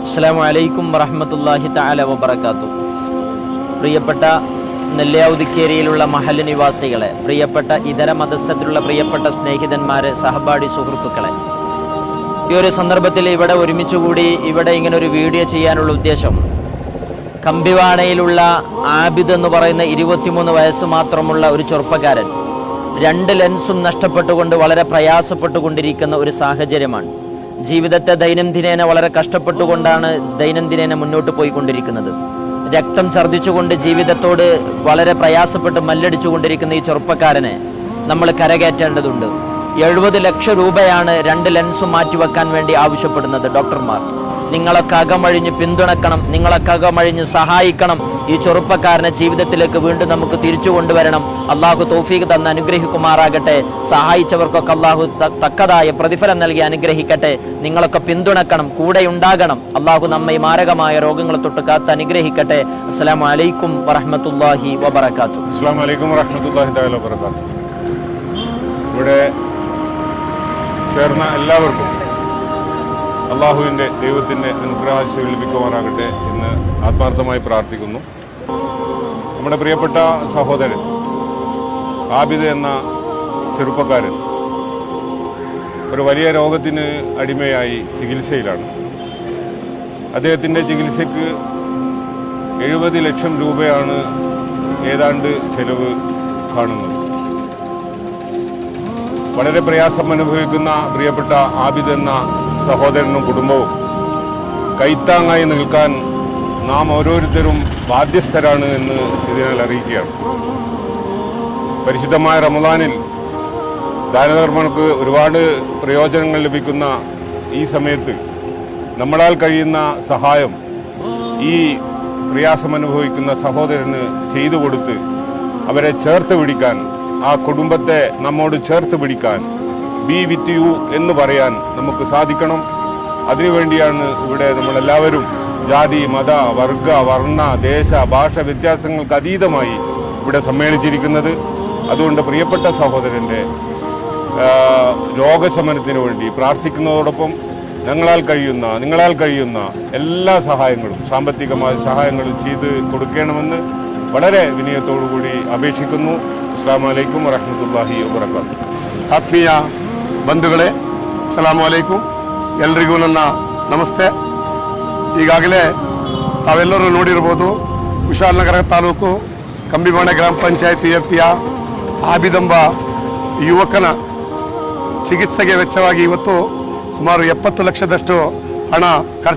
അസ്സലാമു അലൈക്കും വറഹ്മത്തുള്ളാഹി തആല വബറകാതുഹു. പ്രിയപ്പെട്ട നെല്ലിയാവുതിക്കേരിയിലുള്ള മഹല്ല് നിവാസികളെ, പ്രിയപ്പെട്ട ഇതര മതസ്ഥത്തിലുള്ള പ്രിയപ്പെട്ട സ്നേഹിതന്മാരെ, സഹപാഠി സുഹൃത്തുക്കളെ, ഈ ഒരു സന്ദർഭത്തിൽ ഇവിടെ ഒരുമിച്ചുകൂടി ഇവിടെ ഇങ്ങനെ ഒരു വീഡിയോ ചെയ്യാനുള്ള ഉദ്ദേശം, കമ്പിവാണയിലുള്ള ആബിദ് എന്ന് പറയുന്ന 23 വയസ്സ് മാത്രമുള്ള ഒരു ചെറുപ്പക്കാരൻ 2 ലെൻസും നഷ്ടപ്പെട്ടുകൊണ്ട് വളരെ പ്രയാസപ്പെട്ടുകൊണ്ടിരിക്കുന്ന ഒരു സാഹചര്യമാണ്. ജീവിതത്തെ ദൈനംദിനേന വളരെ കഷ്ടപ്പെട്ടുകൊണ്ടാണ് ദൈനംദിനേന മുന്നോട്ട് പോയിക്കൊണ്ടിരിക്കുന്നത്. രക്തം ഛർദ്ദിച്ചുകൊണ്ട് ജീവിതത്തോട് വളരെ പ്രയാസപ്പെട്ട് മല്ലടിച്ചുകൊണ്ടിരിക്കുന്ന ഈ ചെറുപ്പക്കാരനെ നമ്മൾ കരകയറ്റേണ്ടതുണ്ട്. 70 ലക്ഷം രൂപയാണ് 2 ലെൻസും മാറ്റിവെക്കാൻ വേണ്ടി ആവശ്യപ്പെടുന്നത് ഡോക്ടർമാർ. നിങ്ങളൊക്കെ അകമഴിഞ്ഞ് പിന്തുണക്കണം, നിങ്ങളൊക്കെ അകമഴിഞ്ഞ് സഹായിക്കണം. ഈ ചെറുപ്പക്കാരനെ ജീവിതത്തിലേക്ക് വീണ്ടും നമുക്ക് തിരിച്ചു കൊണ്ടുവരണം. അള്ളാഹു തൗഫീഖ് തന്ന് അനുഗ്രഹിക്കുമാറാകട്ടെ. സഹായിച്ചവർക്കൊക്കെ അള്ളാഹു തക്കതായ പ്രതിഫലം നൽകി അനുഗ്രഹിക്കട്ടെ. നിങ്ങളൊക്കെ പിന്തുണക്കണം, കൂടെ ഉണ്ടാകണം. അള്ളാഹു നമ്മെ മാരകമായ രോഗങ്ങളെ തൊട്ട് കാത്ത് അനുഗ്രഹിക്കട്ടെ. അസ്സലാമു അലൈക്കും വറഹ്മത്തുള്ളാഹി വബറകാതുഹു. അസ്സലാമു അലൈക്കും വറഹ്മത്തുള്ളാഹി തആല വബറകാതുഹു. ഇവിടെ ചേർന്ന എല്ലാവർക്കും അള്ളാഹുവിൻ്റെ ദൈവത്തിൻ്റെ അനുഗ്രഹാശികൾ ലഭിക്കുവാനാകട്ടെ എന്ന് ആത്മാർത്ഥമായി പ്രാർത്ഥിക്കുന്നു. നമ്മുടെ പ്രിയപ്പെട്ട സഹോദരൻ ആബിദ് എന്ന ചെറുപ്പക്കാരൻ ഒരു വലിയ രോഗത്തിന് അടിമയായി ചികിത്സയിലാണ്. അദ്ദേഹത്തിൻ്റെ ചികിത്സയ്ക്ക് 70 ലക്ഷം രൂപയാണ് ഏതാണ്ട് ചെലവ് കാണുന്നത്. വളരെ പ്രയാസം അനുഭവിക്കുന്ന പ്രിയപ്പെട്ട ആബിദ് എന്ന സഹോദരനും കുടുംബവും കൈത്താങ്ങായി നിൽക്കാൻ നാം ഓരോരുത്തരും ബാധ്യസ്ഥരാണ് എന്ന് ഇതിനാൽ അറിയിക്കുകയാണ്. പരിശുദ്ധമായ റമദാനിൽ ദാനധർമ്മങ്ങൾക്ക് ഒരുപാട് പ്രയോജനങ്ങൾ ലഭിക്കുന്ന ഈ സമയത്ത് നമ്മളാൽ കഴിയുന്ന സഹായം ഈ പ്രയാസം അനുഭവിക്കുന്ന സഹോദരന് ചെയ്തു കൊടുത്ത് അവരെ ചേർത്ത് പിടിക്കാൻ, ആ കുടുംബത്തെ നമ്മോട് ചേർത്ത് പിടിക്കാൻ, ബി വിത്ത് യു എന്ന് പറയാൻ നമുക്ക് സാധിക്കണം. അതിനുവേണ്ടിയാണ് ഇവിടെ നമ്മളെല്ലാവരും ജാതി, മത, വർഗ, വർണ്ണ, ദേശ, ഭാഷ വ്യത്യാസങ്ങൾക്ക് അതീതമായി ഇവിടെ സമ്മേളിച്ചിരിക്കുന്നത്. അതുകൊണ്ട് പ്രിയപ്പെട്ട സഹോദരൻ്റെ രോഗശമനത്തിന് വേണ്ടി പ്രാർത്ഥിക്കുന്നതോടൊപ്പം നിങ്ങളാൽ കഴിയുന്ന എല്ലാ സഹായങ്ങളും, സാമ്പത്തികമായ സഹായങ്ങളും ചെയ്ത് കൊടുക്കണമെന്ന് വളരെ വിനയത്തോടുകൂടി അപേക്ഷിക്കുന്നു. അസ്സലാമു അലൈക്കും വറഹ്മത്തുള്ളാഹി വബറകാതുഹു. ಆತ್ಮೀಯ ಬಂಧುಗಳೇ, ಸಲಾಮು ಅಲೈಕುಂ. ಎಲ್ರಿಗೂ ನನ್ನ ನಮಸ್ತೆ. ಈಗಾಗಲೇ ತಾವೆಲ್ಲರೂ ನೋಡಿರ್ಬೋದು, ಕುಶಾಲನಗರ ತಾಲೂಕು ಕಂಬಿಬಾಣೆ ಗ್ರಾಮ ಪಂಚಾಯತಿ ವ್ಯಾಪ್ತಿಯ ಆಬಿದೆಂಬ ಯುವಕನ ಚಿಕಿತ್ಸೆಗೆ ವೆಚ್ಚವಾಗಿ ಇವತ್ತು ಸುಮಾರು 70 ಲಕ್ಷದಷ್ಟು ಹಣ